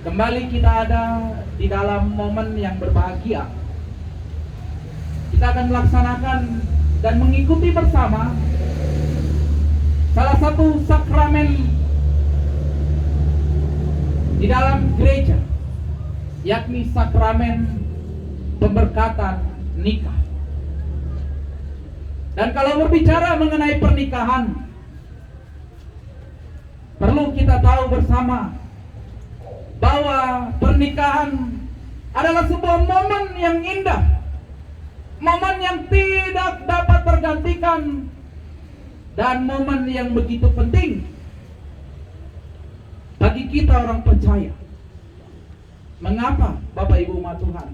Kembali kita ada di dalam momen yang berbahagia. Kita akan melaksanakan dan mengikuti bersama salah satu sakramen di dalam gereja, yakni sakramen pemberkatan nikah. Dan kalau berbicara mengenai pernikahan, perlu kita tahu bersama bahwa pernikahan adalah sebuah momen yang indah, momen yang tidak dapat tergantikan, dan momen yang begitu penting bagi kita orang percaya. Mengapa, Bapak Ibu umat Tuhan?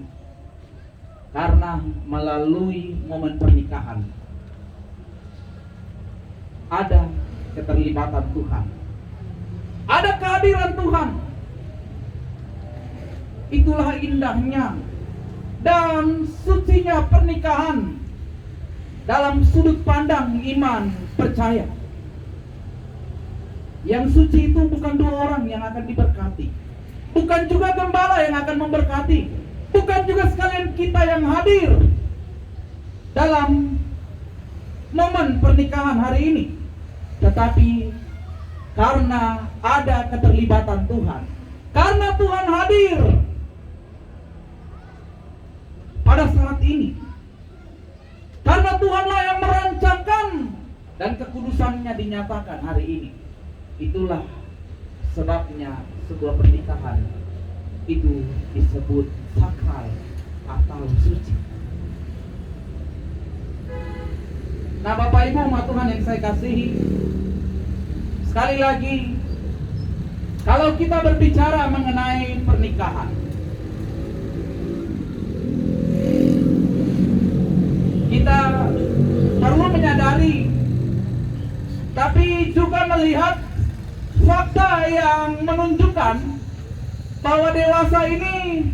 Karena melalui momen pernikahan ada keterlibatan Tuhan, ada kehadiran Tuhan. Itulah indahnya dan sucinya pernikahan dalam sudut pandang iman percaya. Yang suci itu bukan dua orang yang akan diberkati, bukan juga gembala yang akan memberkati, bukan juga sekalian kita yang hadir dalam momen pernikahan hari ini, tetapi karena ada keterlibatan Tuhan, karena Tuhan hadir pada saat ini, karena Tuhanlah yang merancangkan dan kekudusannya dinyatakan hari ini. Itulah sebabnya sebuah pernikahan itu disebut sakral atau suci. Nah, Bapak Ibu umat Tuhan yang saya kasihi, sekali lagi, kalau kita berbicara mengenai pernikahan, kita perlu menyadari, tapi juga melihat fakta yang menunjukkan bahwa dewasa ini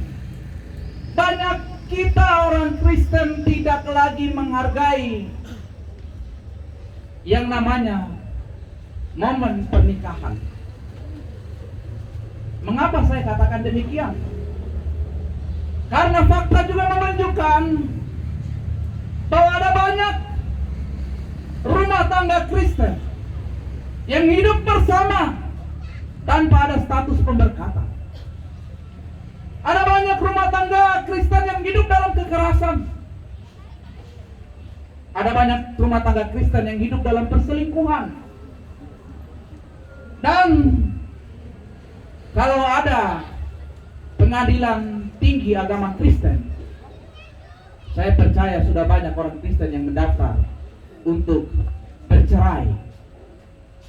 banyak kita orang Kristen tidak lagi menghargai yang namanya momen pernikahan. Mengapa saya katakan demikian? Karena fakta juga menunjukkan bahwa ada banyak rumah tangga Kristen yang hidup bersama tanpa ada status pemberkatan. Ada banyak rumah tangga Kristen yang hidup dalam kekerasan. Ada banyak rumah tangga Kristen yang hidup dalam perselingkuhan. Dan kalau ada pengadilan tinggi agama Kristen, saya percaya sudah banyak orang Kristen yang mendaftar untuk bercerai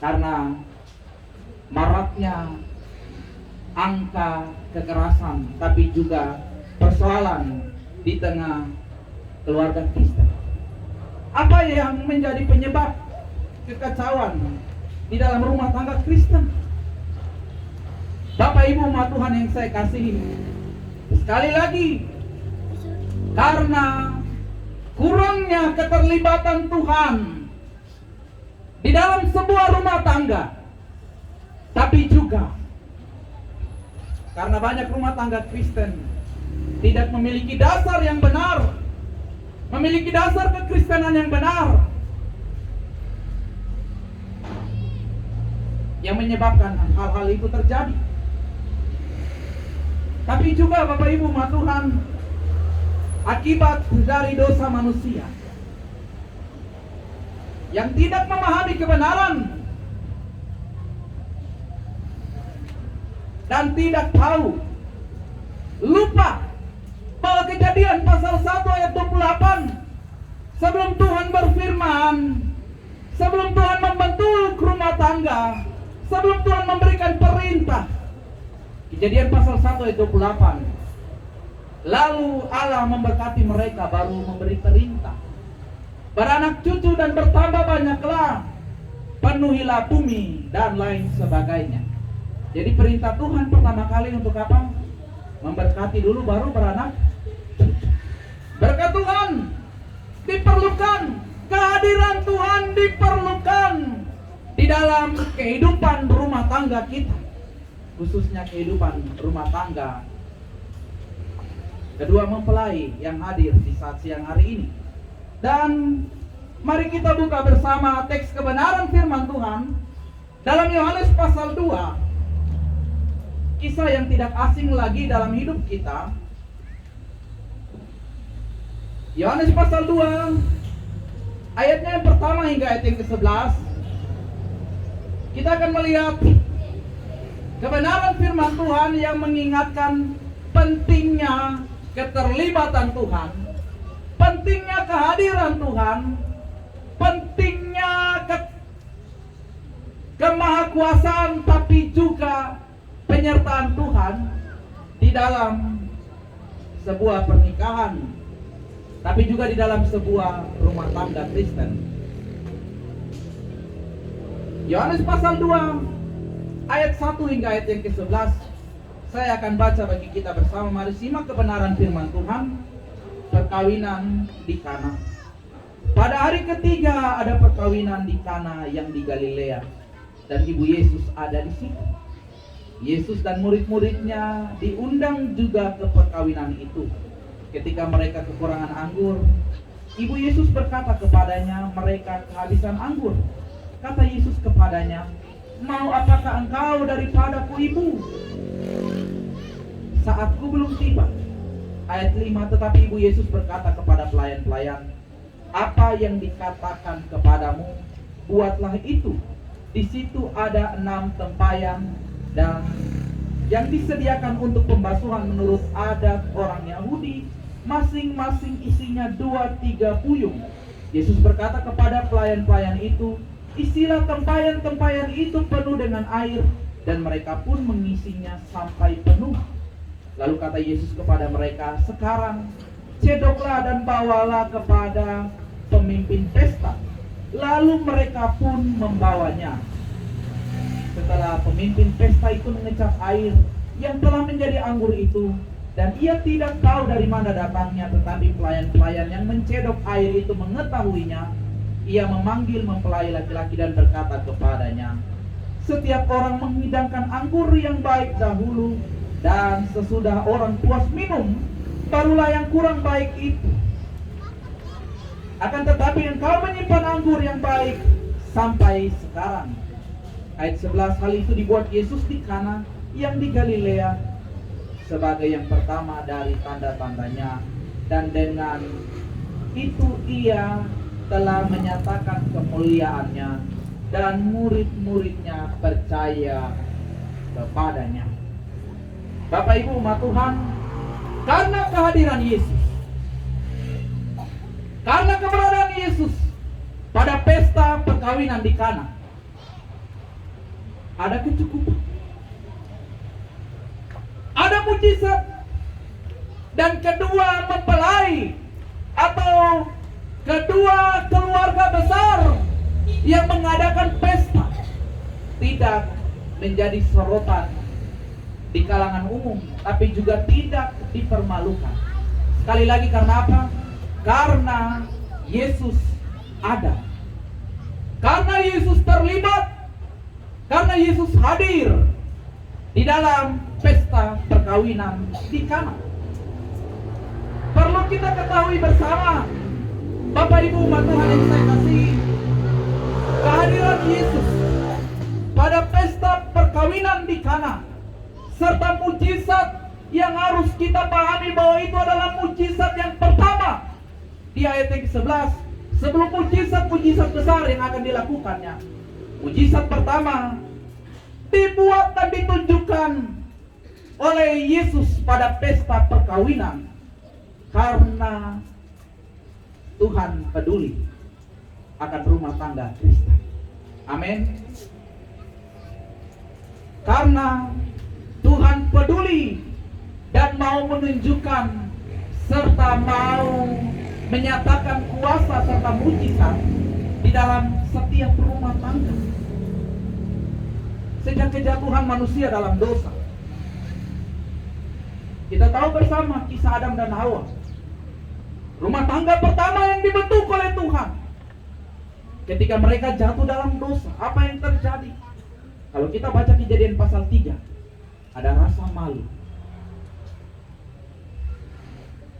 karena maraknya angka kekerasan, tapi juga persoalan di tengah keluarga Kristen. Apa yang menjadi penyebab kekacauan di dalam rumah tangga Kristen? Bapak Ibu umat Tuhan yang saya kasihi, sekali lagi, karena kurangnya keterlibatan Tuhan di dalam sebuah rumah tangga, tapi juga karena banyak rumah tangga Kristen tidak memiliki dasar yang benar, memiliki dasar kekristenan yang benar, yang menyebabkan hal-hal itu terjadi. Tapi juga Bapak Ibu umat Tuhan, akibat dari dosa manusia yang tidak memahami kebenaran dan tidak tahu, lupa bahwa Kejadian pasal 1 ayat 28, sebelum Tuhan berfirman, sebelum Tuhan membentuk rumah tangga, sebelum Tuhan memberikan perintah, Kejadian pasal 1 ayat 28, lalu Allah memberkati mereka, baru memberi perintah, beranak cucu dan bertambah banyaklah, penuhilah bumi dan lain sebagainya. Jadi perintah Tuhan pertama kali untuk apa? Memberkati dulu, baru beranak cucu. Berkat Tuhan diperlukan, kehadiran Tuhan diperlukan di dalam kehidupan rumah tangga kita. khususnya kehidupan rumah tangga kedua mempelai yang hadir di saat siang hari ini. Dan mari kita buka bersama teks kebenaran firman Tuhan dalam Yohanes pasal 2. Kisah yang tidak asing lagi dalam hidup kita. Yohanes pasal 2 ayatnya yang pertama hingga ayat yang ke-11. Kita akan melihat kebenaran firman Tuhan yang mengingatkan pentingnya keterlibatan Tuhan, pentingnya kehadiran Tuhan, pentingnya kemahakuasaan tapi juga penyertaan Tuhan di dalam sebuah pernikahan, tapi juga di dalam sebuah rumah tangga Kristen. Yohanes pasal 2 ayat 1 hingga ayat yang ke-11. Saya akan baca bagi kita bersama. Mari simak kebenaran firman Tuhan. Perkawinan di Kana. Pada hari ketiga ada perkawinan di Kana yang di Galilea, dan ibu Yesus ada di situ. Yesus dan murid-muridnya diundang juga ke perkawinan itu. Ketika mereka kekurangan anggur, ibu Yesus berkata kepadanya, mereka kehabisan anggur. Kata Yesus kepadanya, mau apakah engkau daripadaku, ibu? Saatku belum tiba. Ayat 5, tetapi ibu Yesus berkata kepada pelayan-pelayan, apa yang dikatakan kepadamu, buatlah itu. Di situ ada 6 tempayan dan yang disediakan untuk pembasuhan menurut adat orang Yahudi, masing-masing isinya 2-3 puyung. Yesus berkata kepada pelayan-pelayan itu, isilah tempayan-tempayan itu penuh dengan air, dan mereka pun mengisinya sampai penuh. Lalu kata Yesus kepada mereka, sekarang cedoklah dan bawalah kepada pemimpin pesta. Lalu mereka pun membawanya. Setelah pemimpin pesta itu mengecap air yang telah menjadi anggur itu, dan ia tidak tahu dari mana datangnya, tetapi pelayan-pelayan yang mencedok air itu mengetahuinya, ia memanggil mempelai laki-laki dan berkata kepadanya, setiap orang menghidangkan anggur yang baik dahulu, dan sesudah orang puas minum, barulah yang kurang baik itu. Akan tetapi engkau menyimpan anggur yang baik sampai sekarang. Ayat 11, hal itu dibuat Yesus di Kana yang di Galilea sebagai yang pertama dari tanda-tandanya, dan dengan itu ia telah menyatakan kemuliaannya, dan murid-muridnya percaya kepadanya. Bapak Ibu umat Tuhan, karena kehadiran Yesus, karena keberadaan Yesus pada pesta perkawinan di Kana, ada kecukupan, ada mujizat, dan kedua mempelai atau kedua keluarga besar yang mengadakan pesta tidak menjadi sorotan di kalangan umum, tapi juga tidak dipermalukan. Sekali lagi, karena apa? Karena Yesus ada, karena Yesus terlibat, karena Yesus hadir di dalam pesta perkawinan di Kana. Perlu kita ketahui bersama, Bapak Ibu umat Tuhan yang saya kasih, kehadiran Yesus pada pesta perkawinan di Kana serta mujizat yang harus kita pahami bahwa itu adalah mujizat yang pertama di ayat yang ke-11, sebelum mujizat-mujizat besar yang akan dilakukannya. Mujizat pertama dibuat dan ditunjukkan oleh Yesus pada pesta perkawinan karena Tuhan peduli akan rumah tangga Kristen. Amin. Karena Tuhan peduli dan mau menunjukkan serta mau menyatakan kuasa serta mujizat di dalam setiap rumah tangga. Sejak kejatuhan manusia dalam dosa, kita tahu bersama kisah Adam dan Hawa. Rumah tangga pertama yang dibentuk oleh Tuhan. Ketika mereka jatuh dalam dosa, apa yang terjadi? Kalau kita baca Kejadian pasal 3, ada rasa malu,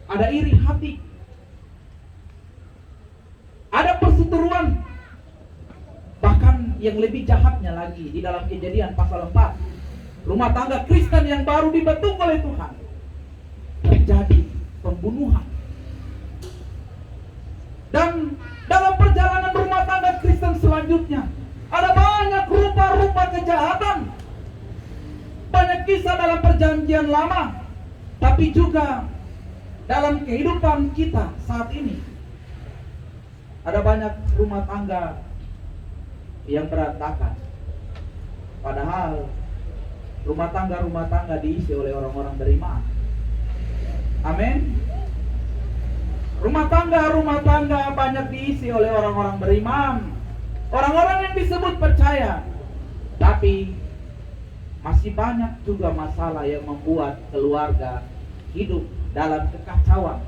ada iri hati, ada perseteruan. Bahkan yang lebih jahatnya lagi, di dalam Kejadian pasal 4, rumah tangga Kristen yang baru dibentuk oleh Tuhan, terjadi pembunuhan. Dan dalam perjalanan rumah tangga Kristen selanjutnya, ada banyak rupa-rupa kejahatan. Banyak kisah dalam perjanjian lama, tapi juga dalam kehidupan kita saat ini. Ada banyak rumah tangga yang berantakan. Padahal rumah tangga diisi oleh orang-orang beriman. Amin. Rumah tangga banyak diisi oleh orang-orang beriman, orang-orang yang disebut percaya. Tapi masih banyak juga masalah yang membuat keluarga hidup dalam kekacauan,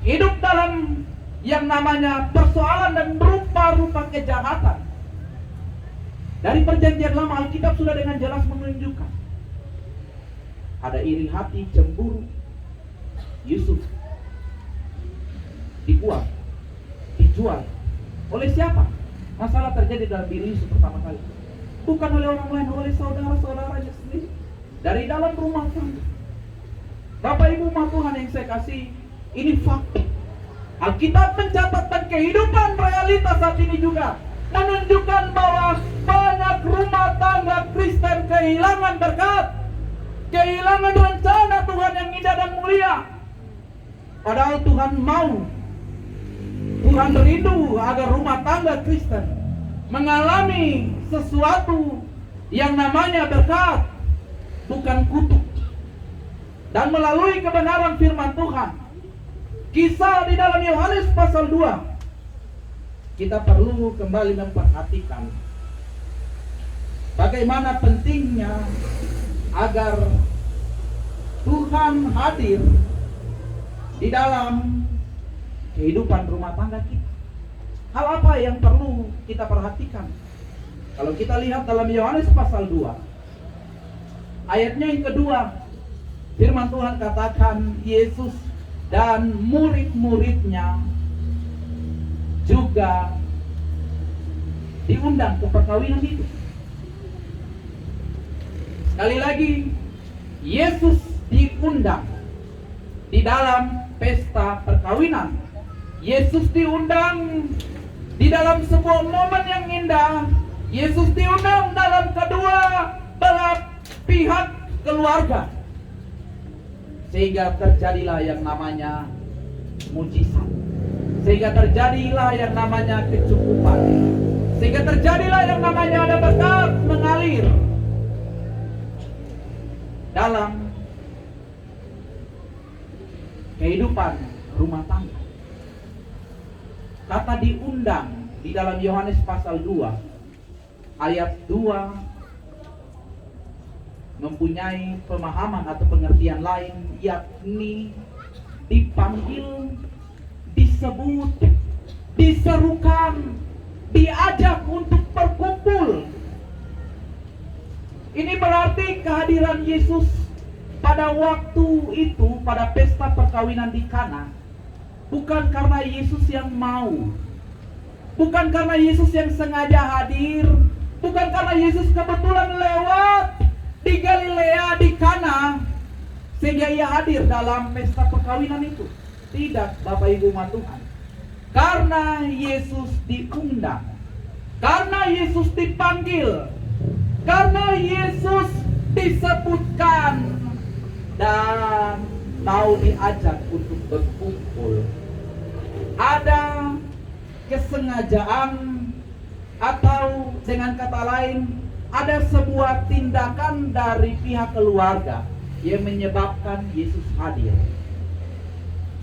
hidup dalam yang namanya persoalan dan rupa-rupa kejahatan. Dari perjanjian lama, Alkitab sudah dengan jelas menunjukkan ada iri hati, cemburu. Yusuf dijual. Oleh siapa? Masalah terjadi dalam diri Yusuf pertama kali. Bukan oleh orang lain, oleh saudara-saudaranya sendiri. Dari dalam rumah tangga. Bapak Ibu Tuhan yang saya kasih, ini fakta. Alkitab mencatatkan kehidupan realitas saat ini juga menunjukkan bahwa banyak rumah tangga Kristen kehilangan berkat, kehilangan rencana Tuhan yang indah dan mulia. Padahal Tuhan mau, Tuhan rindu agar rumah tangga Kristen mengalami sesuatu yang namanya berkat, bukan kutuk. Dan melalui kebenaran firman Tuhan, kisah di dalam Yohanes pasal 2, kita perlu kembali memperhatikan bagaimana pentingnya agar Tuhan hadir di dalam kehidupan rumah tangga kita. Hal apa yang perlu kita perhatikan? Kalau kita lihat dalam Yohanes pasal 2, ayatnya yang kedua, firman Tuhan katakan Yesus dan murid-muridnya juga diundang ke perkawinan itu. Sekali lagi, Yesus diundang di dalam pesta perkawinan. Yesus diundang di dalam sebuah momen yang indah. Yesus diundang dalam kedua belah pihak keluarga. Sehingga terjadilah yang namanya mujizat. Sehingga terjadilah yang namanya kecukupan. Sehingga terjadilah yang namanya ada berkat mengalir dalam kehidupan rumah tangga. Kata diundang di dalam Yohanes pasal 2 ayat 2 mempunyai pemahaman atau pengertian lain, yakni dipanggil, disebut, diserukan, diajak untuk berkumpul. Ini berarti kehadiran Yesus pada waktu itu, pada pesta perkawinan di Kana, bukan karena Yesus yang mau, bukan karena Yesus yang sengaja hadir, bukan karena Yesus kebetulan lewat di Galilea, di Kana, sehingga ia hadir dalam pesta perkawinan itu. Tidak, Bapak Ibu Tuhan. Karena Yesus diundang, karena Yesus dipanggil, karena Yesus disebutkan dan mau diajak untuk berkumpul. Ada kesengajaan, atau dengan kata lain, ada sebuah tindakan dari pihak keluarga yang menyebabkan Yesus hadir.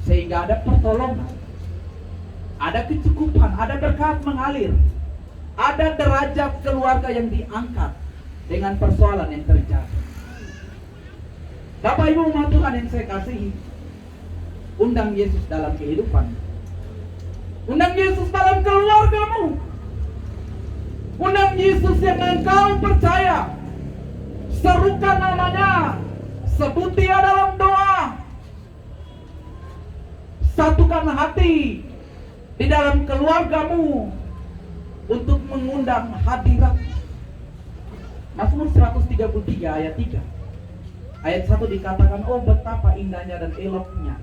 Sehingga ada pertolongan, ada kecukupan, ada berkat mengalir, ada derajat keluarga yang diangkat dengan persoalan yang terjadi. Bapak Ibu Tuhan yang saya kasihi, undang Yesus dalam kehidupan, undang Yesus dalam keluargamu, undang Yesus yang engkau percaya serukan namanya, sebut dia dalam doa, satukan hati di dalam keluargamu untuk mengundang hadirat. Mazmur 133 ayat 3. Ayat 1 dikatakan, oh betapa indahnya dan eloknya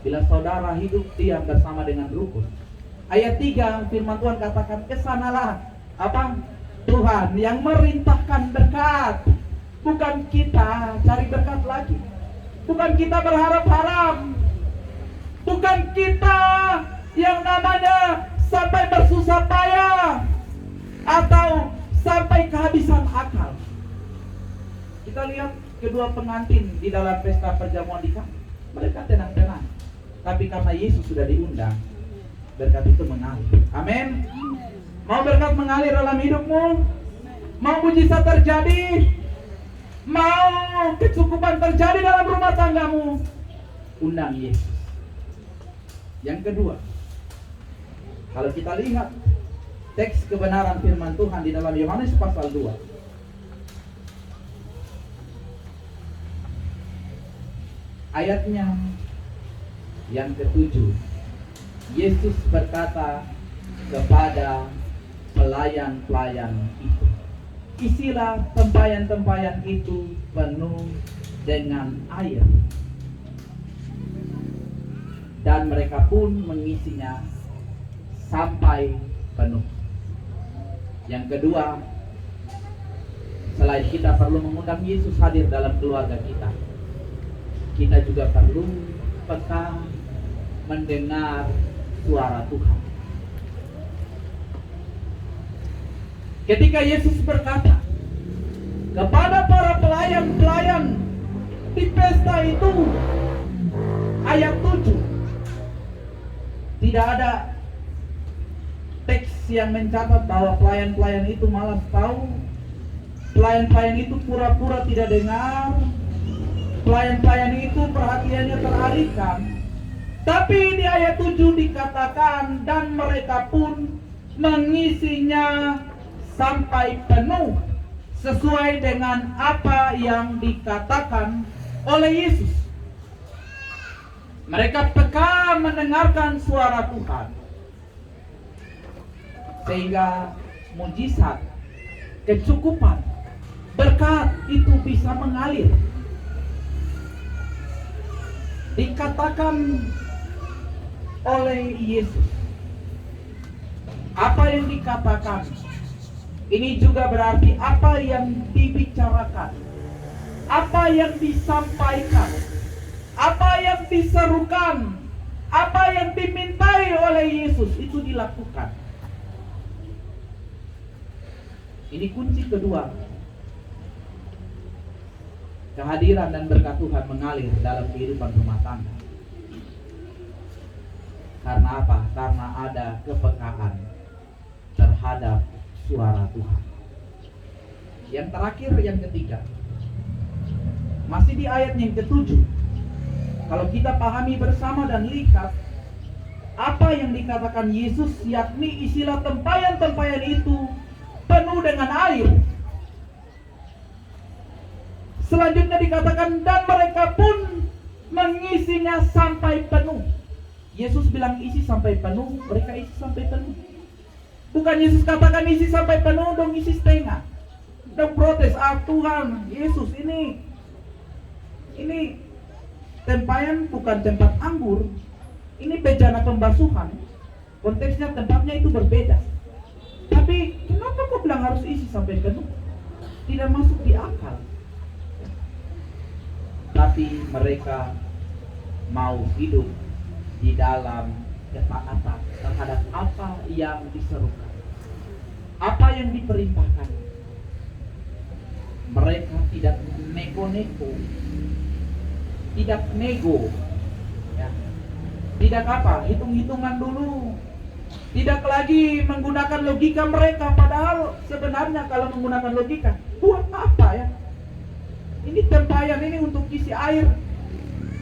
bila saudara hidup diam bersama dengan rukun. Ayat 3 firman Tuhan katakan, kesanalah apa? Tuhan yang merintahkan berkat. Bukan kita cari berkat lagi, bukan kita berharap-harap, bukan kita yang namanya sampai bersusah payah atau sampai kehabisan akal. Kita lihat kedua pengantin di dalam pesta perjamuan nikah, mereka tenang-tenang, tapi karena Yesus sudah diundang, berkat itu mengalir. Amin. Mau berkat mengalir dalam hidupmu? Mau mujizat terjadi? Mau kecukupan terjadi dalam rumah tanggamu? Undang Yesus. Yang kedua, kalau kita lihat teks kebenaran firman Tuhan di dalam Yohanes pasal 2, ayatnya yang ke-7, Yesus berkata kepada pelayan-pelayan itu, isilah tempayan-tempayan itu penuh dengan air. Dan mereka pun mengisinya sampai penuh. Yang kedua, selain kita perlu mengundang Yesus hadir dalam keluarga kita, kita juga perlu peka mendengar suara Tuhan. Ketika Yesus berkata kepada para pelayan-pelayan di pesta itu, ayat 7, tidak ada teks yang mencatat bahwa pelayan-pelayan itu malah tahu. Pelayan-pelayan itu pura-pura tidak dengar. Pelayan-pelayan itu perhatiannya teralihkan. Tapi di ayat 7 dikatakan, dan mereka pun mengisinya sampai penuh, sesuai dengan apa yang dikatakan oleh Yesus. Mereka peka mendengarkan suara Tuhan, sehingga mujizat, kecukupan, berkat itu bisa mengalir. Dikatakan oleh Yesus, apa yang dikatakan ini juga berarti apa yang dibicarakan, apa yang disampaikan, apa yang diserukan, apa yang dimintai oleh Yesus itu dilakukan. Ini kunci kedua, kehadiran dan berkat Tuhan mengalir dalam kehidupan rumah tangga. Karena apa? Karena ada kepekaan terhadap suara Tuhan. Yang terakhir, yang ketiga, masih di ayat yang ke-7. Kalau kita pahami bersama dan lihat apa yang dikatakan Yesus, yakni isilah tempayan-tempayan itu penuh dengan air. Selanjutnya dikatakan, dan mereka pun mengisinya sampai penuh. Yesus bilang isi sampai penuh, mereka isi sampai penuh. Bukan Yesus katakan isi sampai penuh, dong isi setengah. Dong protes, Tuhan, Yesus ini tempayan bukan tempat anggur, ini bejana pembasuhan. Konteksnya tempatnya itu berbeda. Tapi kenapa kau bilang harus isi sampai penuh? Tidak masuk di akal. Tapi mereka mau hidup di dalam ketaatan terhadap apa yang diserukan, apa yang diperintahkan. Mereka tidak neko-neko, tidak nego, ya. Tidak apa, hitung-hitungan dulu, tidak lagi menggunakan logika mereka. Padahal sebenarnya kalau menggunakan logika, buat apa ya? Ini tempayan ini untuk isi air.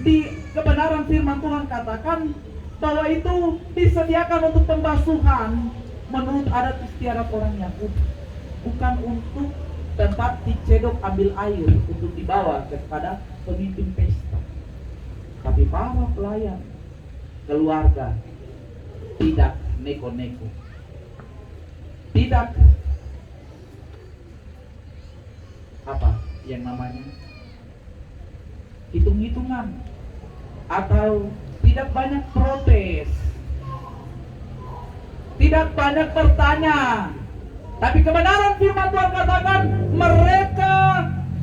Di kebenaran firman Tuhan katakan bahwa itu disediakan untuk pembasuhan menurut adat istiadat orang Yahudi, bukan untuk tempat dicedok ambil air untuk dibawa kepada pemimpin pesta. Tapi para pelayan keluarga tidak neko-neko, tidak apa yang namanya hitung-hitungan, atau tidak banyak protes, tidak banyak bertanya. Tapi kebenaran firman Tuhan katakan mereka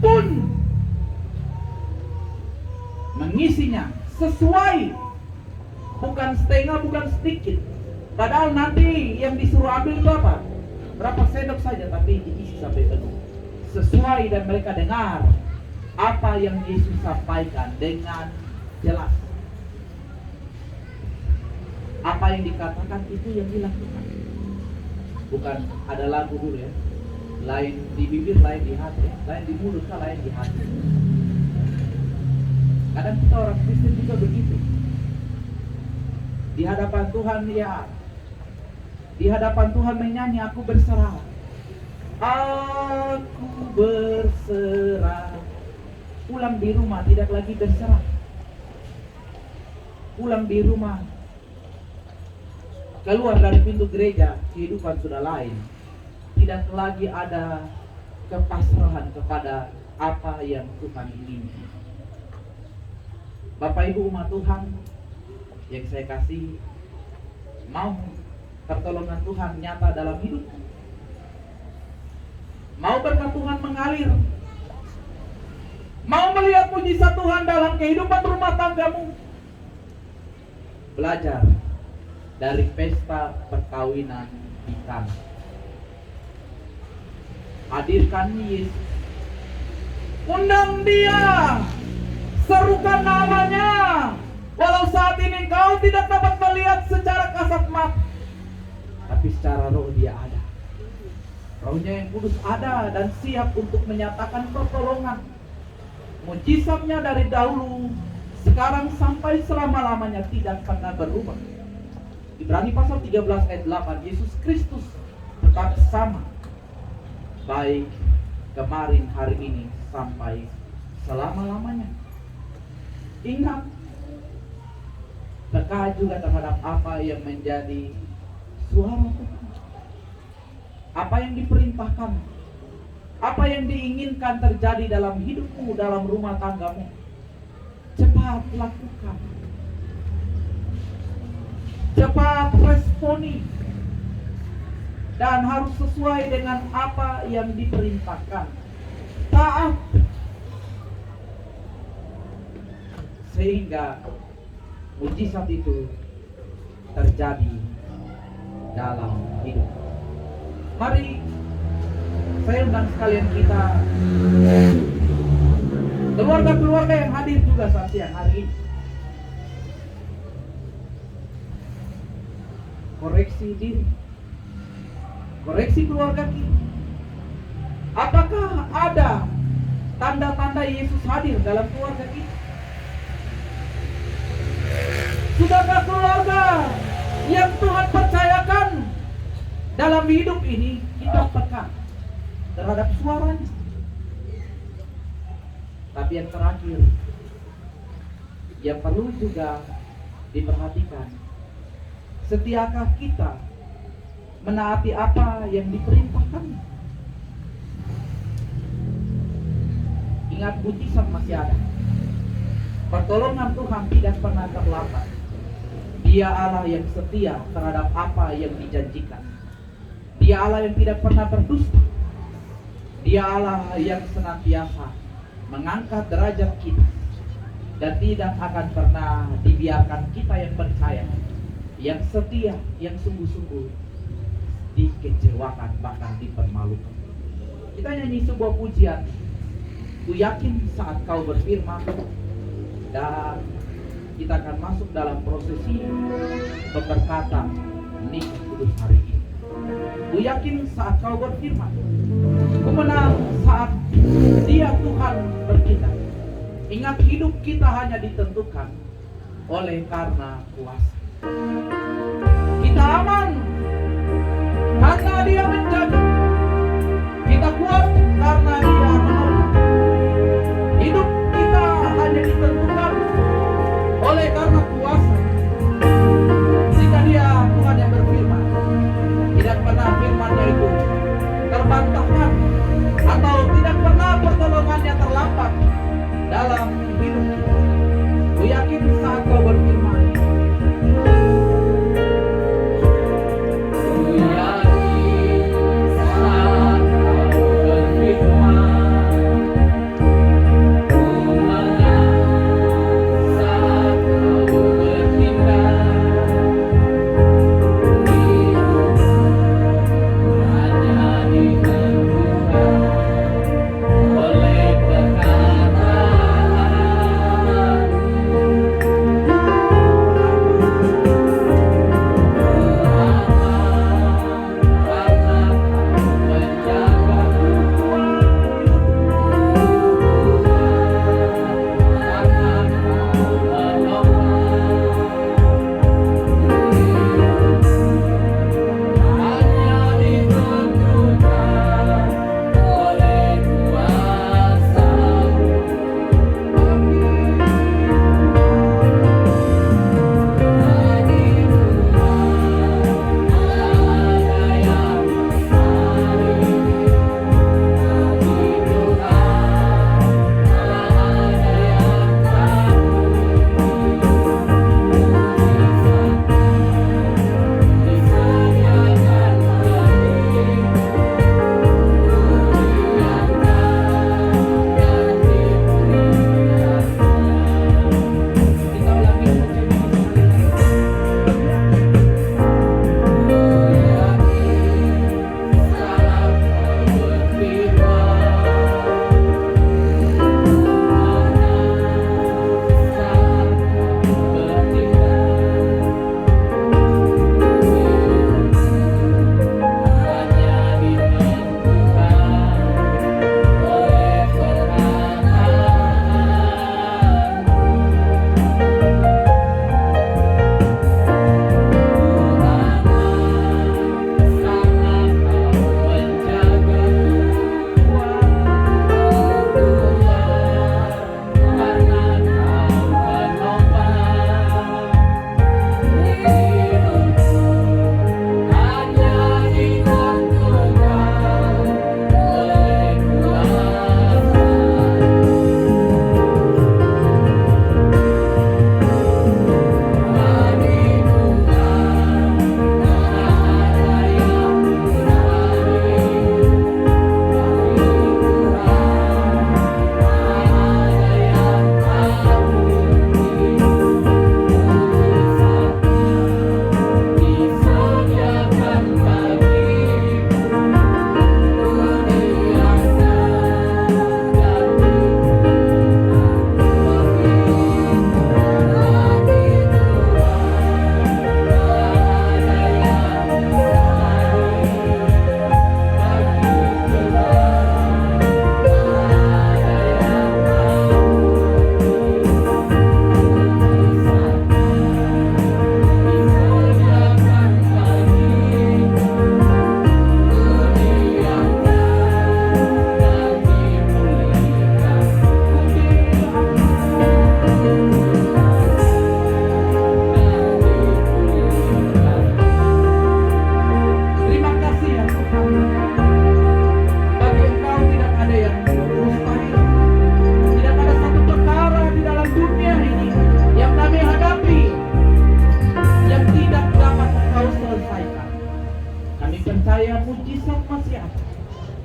pun mengisinya sesuai, bukan setengah, bukan sedikit. Padahal nanti yang disuruh ambil itu apa? Berapa sendok saja, tapi diisi sampai penuh. Sesuai, dan mereka dengar apa yang Yesus sampaikan dengan jelas. Apa yang dikatakan itu yang dilakukan. Bukan ada lagu dulu ya, lain di bibir, lain di hati, lain di mulut, lain di hati. Kadang kita orang Kristen juga begitu. Di hadapan Tuhan ya, di hadapan Tuhan menyanyi, aku berserah, aku berserah. Pulang di rumah tidak lagi berserah. Pulang di rumah, keluar dari pintu gereja, kehidupan sudah lain. Tidak lagi ada kepasrahan kepada apa yang Tuhan inginkan. Bapak Ibu umat Tuhan yang saya kasih, mau pertolongan Tuhan nyata dalam hidup, mau berkat Tuhan mengalir, mau melihat mujizat Tuhan dalam kehidupan rumah tanggamu, belajar dari pesta perkawinan di Kana. Hadirkan Yesus, undang dia, serukan namanya. Walau saat ini engkau tidak dapat melihat secara kasat mata, tapi secara roh dia ada. Rohnya yang kudus ada dan siap untuk menyatakan pertolongan. Mujizatnya dari dahulu, sekarang sampai selama-lamanya tidak pernah berubah. Ibrani pasal 13 ayat 8, Yesus Kristus tetap sama, baik kemarin, hari ini, sampai selama-lamanya. Ingat, peka juga terhadap apa yang menjadi suara Tuhan, apa yang diperintahkan, apa yang diinginkan terjadi dalam hidupmu, dalam rumah tanggamu. Cepat lakukan, cepat responi, dan harus sesuai dengan apa yang diperintahkan. Taat, sehingga mujizat itu terjadi dalam hidup. Mari saya undang sekalian kita, keluarga-keluarga yang hadir juga saat siang hari ini, koreksi diri, koreksi keluarga kita. Apakah ada tanda-tanda Yesus hadir dalam keluarga kita? Sudahkah keluarga yang Tuhan percayakan dalam hidup ini kita peka terhadap suaranya? Tapi yang terakhir, yang perlu juga diperhatikan, setiakah kita menaati apa yang diperintahkan? Ingat, mujizat masih ada. Pertolongan Tuhan tidak pernah terlambat. Dia Allah yang setia terhadap apa yang dijanjikan. Dia Allah yang tidak pernah berdusta. Dia Allah yang senantiasa mengangkat derajat kita, dan tidak akan pernah dibiarkan kita yang percaya, yang setia, yang sungguh-sungguh dikecewakan, bahkan dipermalukan. Kita nyanyi sebuah pujian, ku yakin saat kau berfirman, dan kita akan masuk dalam prosesi pemberkatan nikah kudus hari ini. Ku yakin saat kau berfirman, ku menang saat Dia Tuhan bertindak. Ingat, hidup kita hanya ditentukan oleh karena kuasa. Kita aman karena Dia menjaga. Kita kuat karena hidup kita. Ku yakin saat kau berfirman,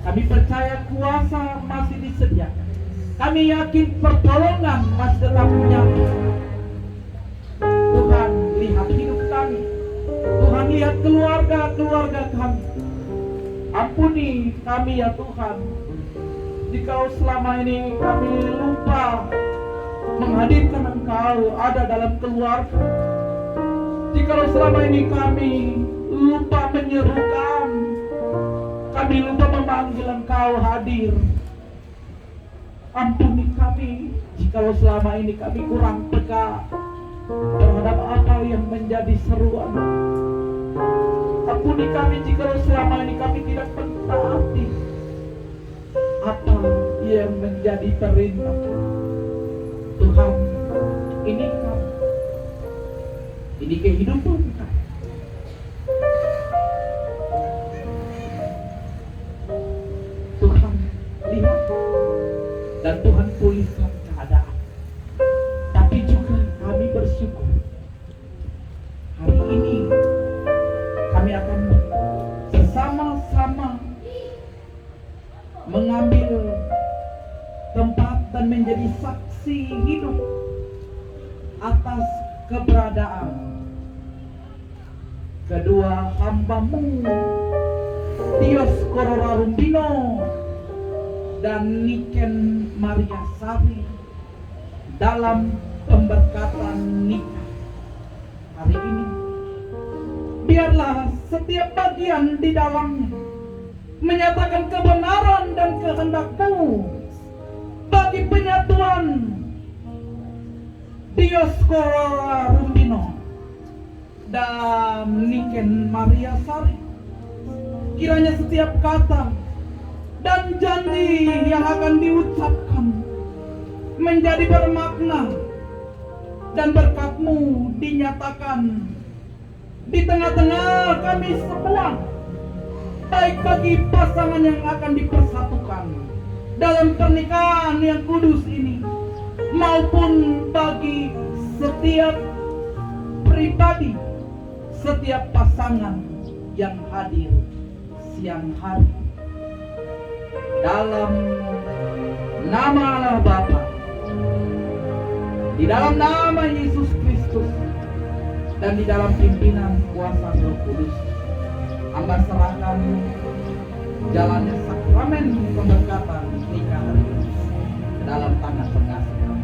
Kami percaya kuasa masih disediakan. Kami yakin pertolongan masih tetap menyatu. Tuhan, lihat hidup kami. Tuhan, lihat keluarga-keluarga kami. Ampuni kami ya Tuhan, jikalau selama ini kami lupa menghadirkan Engkau ada dalam keluarga. Jikalau selama ini kami lupa menyerukan, kami lupa memanggil Engkau hadir. Ampuni kami jikalau selama ini kami kurang peka terhadap apa yang menjadi seruan. Ampuni kami jikalau selama ini kami tidak mentaati apa yang menjadi perintah. Tuhan, ini kami, ini kehidupan kami. Tuhan, lihat dan Tuhan pulihkan keadaan. menjadi saksi hidup atas keberadaan kedua hamba-Mu, Dioscoro Rumbino dan Niken Maria Sari dalam pemberkatan nikah hari ini. Biarlah setiap bagian di dalamnya menyatakan kebenaran dan kehendak-Mu bagi penyatuan Dioscoro Rumbino dan Niken Maria Sari. Kiranya setiap kata dan janji yang akan diucapkan menjadi bermakna dan berkat-Mu dinyatakan di tengah-tengah kami semua, baik bagi pasangan yang akan dipersatukan dalam pernikahan yang kudus ini, maupun bagi setiap pribadi, setiap pasangan yang hadir siang hari. Dalam nama Allah Bapa, di dalam nama Yesus Kristus, dan di dalam pimpinan kuasa Roh Kudus, hamba serahkan jalannya sakramen pemberkatan nikah hari ini dalam tangan pengasihan.